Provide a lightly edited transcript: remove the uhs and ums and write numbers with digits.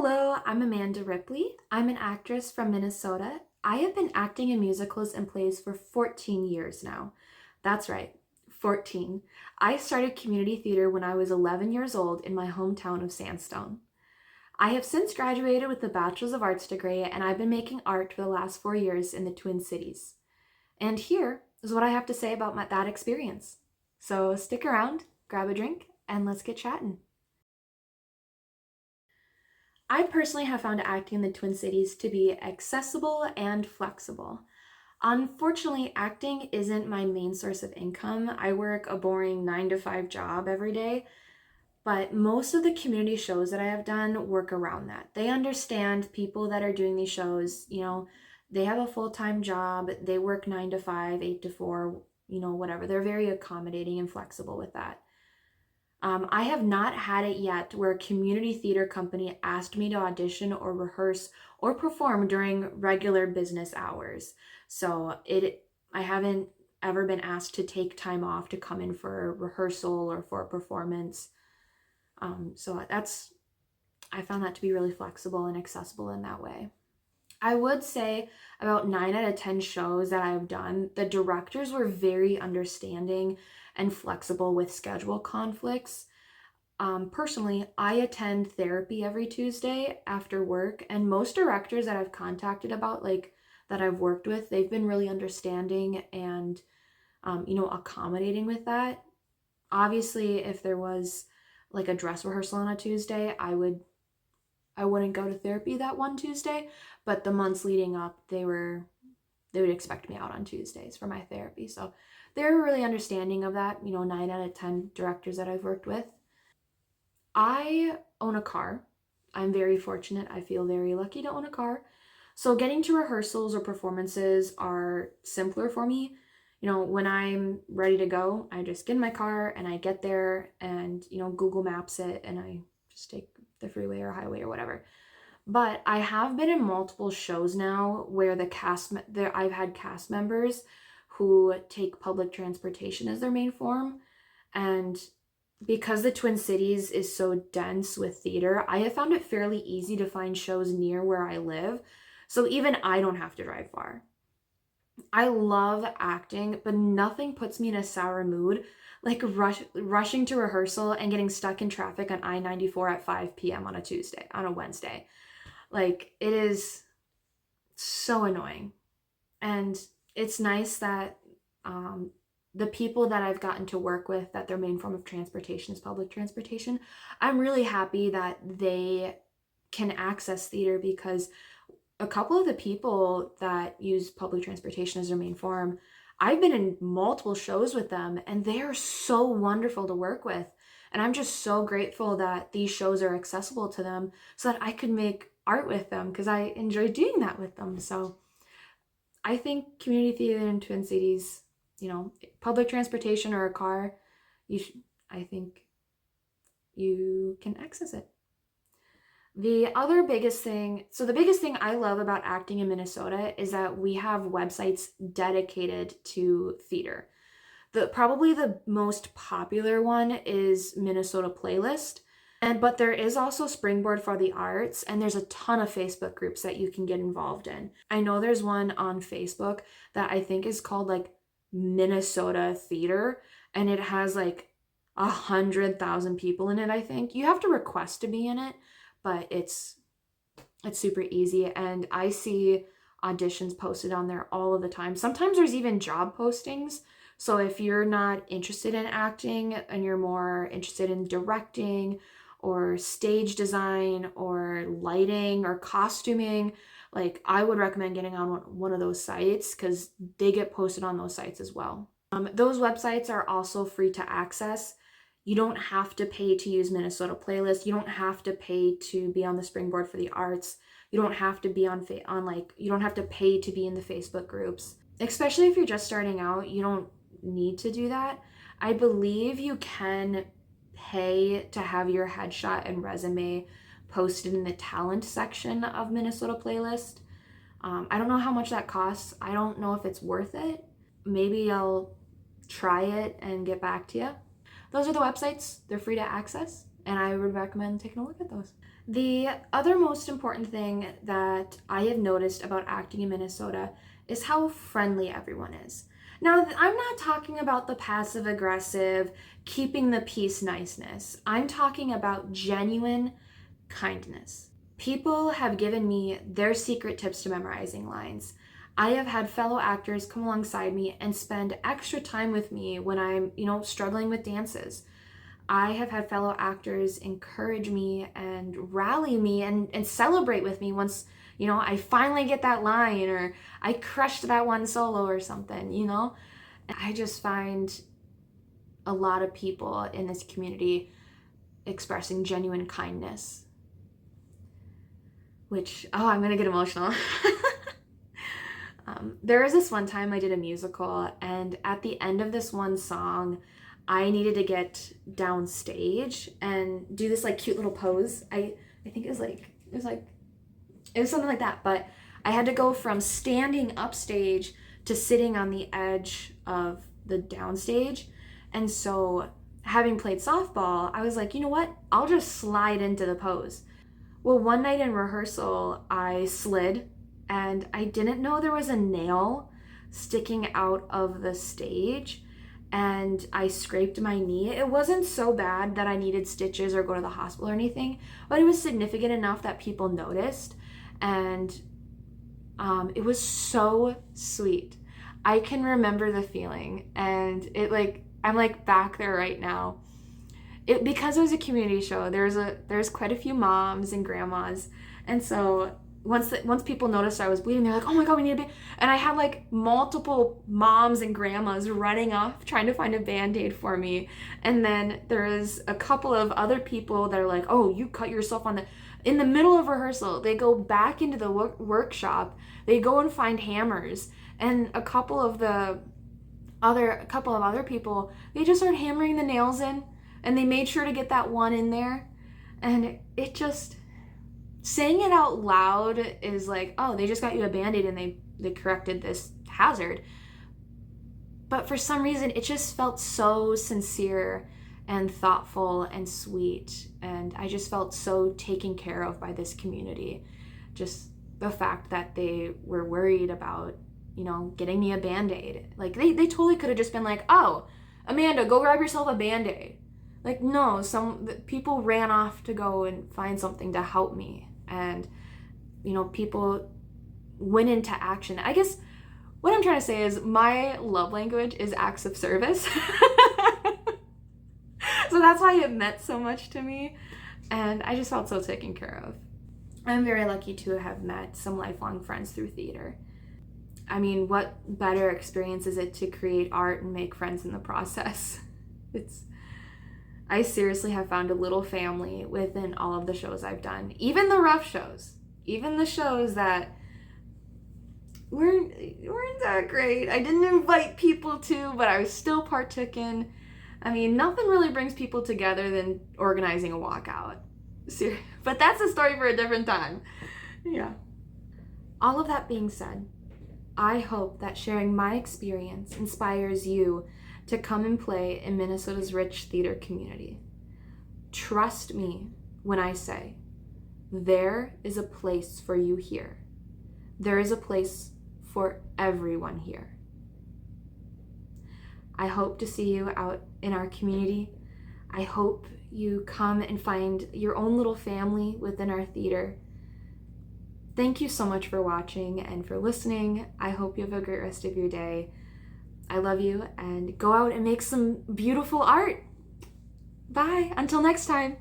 Hello, I'm Amanda Ripley. I'm an actress from Minnesota. I have been acting in musicals and plays for 14 years now. That's right, 14. I started community theater when I was 11 years old in my hometown of Sandstone. I have since graduated with a Bachelor's of Arts degree, and I've been making art for the last 4 years in the Twin Cities. And here is what I have to say about that experience. So stick around, grab a drink, and let's get chatting. I personally have found acting in the Twin Cities to be accessible and flexible. Unfortunately, acting isn't my main source of income. I work a boring 9 to 5 job every day, but most of the community shows that I have done work around that. They understand people that are doing these shows, they have a full-time job, they work 9 to 5, 8 to 4, whatever. They're very accommodating and flexible with that. I have not had it yet where a community theater company asked me to audition or rehearse or perform during regular business hours. I haven't ever been asked to take time off to come in for a rehearsal or for a performance. I found that to be really flexible and accessible in that way. I would say about 9 out of 10 shows that I've done, the directors were very understanding and flexible with schedule conflicts. Personally, I attend therapy every Tuesday after work, and most directors that I've contacted about, like that I've worked with, they've been really understanding and, accommodating with that. Obviously, if there was like a dress rehearsal on a Tuesday, I wouldn't go to therapy that one Tuesday, but the months leading up, they would expect me out on Tuesdays for my therapy. So they're really understanding of that, 9 out of 10 directors that I've worked with. I own a car. I'm very fortunate. I feel very lucky to own a car. So getting to rehearsals or performances are simpler for me. When I'm ready to go, I just get in my car and I get there and, Google Maps it and I just take the freeway or highway or whatever. But I have been in multiple shows now where I've had cast members who take public transportation as their main form. And because the Twin Cities is so dense with theater, I have found it fairly easy to find shows near where I live. So even I don't have to drive far. I love acting, but nothing puts me in a sour mood like rushing to rehearsal and getting stuck in traffic on I-94 at 5 p.m. on a Wednesday. Like, it is so annoying. And it's nice that the people that I've gotten to work with, that their main form of transportation is public transportation, I'm really happy that they can access theater, because a couple of the people that use public transportation as their main form, I've been in multiple shows with them and they are so wonderful to work with. And I'm just so grateful that these shows are accessible to them so that I could make art with them, because I enjoy doing that with them. So I think community theater in Twin Cities, public transportation or a car, I think you can access it. The biggest thing I love about acting in Minnesota is that we have websites dedicated to theater. Probably the most popular one is Minnesota Playlist. But there is also Springboard for the Arts, and there's a ton of Facebook groups that you can get involved in. I know there's one on Facebook that I think is called like Minnesota Theater, and it has like 100,000 people in it. I think you have to request to be in it, but it's super easy, and I see auditions posted on there all of the time. Sometimes there's even job postings. So if you're not interested in acting and you're more interested in directing or stage design or lighting or costuming, like, I would recommend getting on one of those sites, because they get posted on those sites as well. Those websites are also free to access. You don't have to pay to use Minnesota Playlist. You don't have to pay to be on the Springboard for the Arts. You don't have to be you don't have to pay to be in the Facebook groups. Especially if you're just starting out, you don't need to do that. I believe you can pay to have your headshot and resume posted in the talent section of Minnesota Playlist. I don't know how much that costs. I don't know if it's worth it. Maybe I'll try it and get back to you. Those are the websites. They're free to access, and I would recommend taking a look at those. The other most important thing that I have noticed about acting in Minnesota is how friendly everyone is. Now, I'm not talking about the passive aggressive, keeping the peace niceness. I'm talking about genuine kindness. People have given me their secret tips to memorizing lines. I have had fellow actors come alongside me and spend extra time with me when I'm, struggling with dances. I have had fellow actors encourage me and rally me and celebrate with me once, I finally get that line or I crushed that one solo or something. I just find a lot of people in this community expressing genuine kindness, which, I'm gonna get emotional. There was this one time I did a musical, and at the end of this one song, I needed to get downstage and do this like cute little pose. I think it was something like that, but I had to go from standing upstage to sitting on the edge of the downstage. And so, having played softball, I was like, you know what? I'll just slide into the pose. Well, one night in rehearsal, I slid and I didn't know there was a nail sticking out of the stage and I scraped my knee. It wasn't so bad that I needed stitches or go to the hospital or anything, but it was significant enough that people noticed, and it was so sweet. I can remember the feeling, and I'm like back there right now. Because it was a community show, there's quite a few moms and grandmas, and so once people noticed I was bleeding, they're like, oh my god, we need a band. And I had like multiple moms and grandmas running off trying to find a band-aid for me. And then there is a couple of other people that are like, oh, you cut yourself in the middle of rehearsal. They go back into the workshop, they go and find hammers, and a couple of other people, they just start hammering the nails in, and they made sure to get that one in there. And it just, saying it out loud is like, oh, they just got you a band-aid and they corrected this hazard. But for some reason, it just felt so sincere and thoughtful and sweet. And I just felt so taken care of by this community. Just the fact that they were worried about, getting me a band-aid. Like, they totally could have just been like, oh, Amanda, go grab yourself a band-aid. Like, no, some people ran off to go and find something to help me. And, people went into action. I guess what I'm trying to say is my love language is acts of service. So that's why it meant so much to me. And I just felt so taken care of. I'm very lucky to have met some lifelong friends through theater. I mean, what better experience is it to create art and make friends in the process? I seriously have found a little family within all of the shows I've done. Even the rough shows. Even the shows that weren't that great. I didn't invite people to, but I was still partook in. I mean, nothing really brings people together than organizing a walkout. But that's a story for a different time. Yeah. All of that being said, I hope that sharing my experience inspires you to come and play in Minnesota's rich theater community. Trust me when I say, there is a place for you here. There is a place for everyone here. I hope to see you out in our community. I hope you come and find your own little family within our theater. Thank you so much for watching and for listening. I hope you have a great rest of your day. I love you, and go out and make some beautiful art. Bye. Until next time.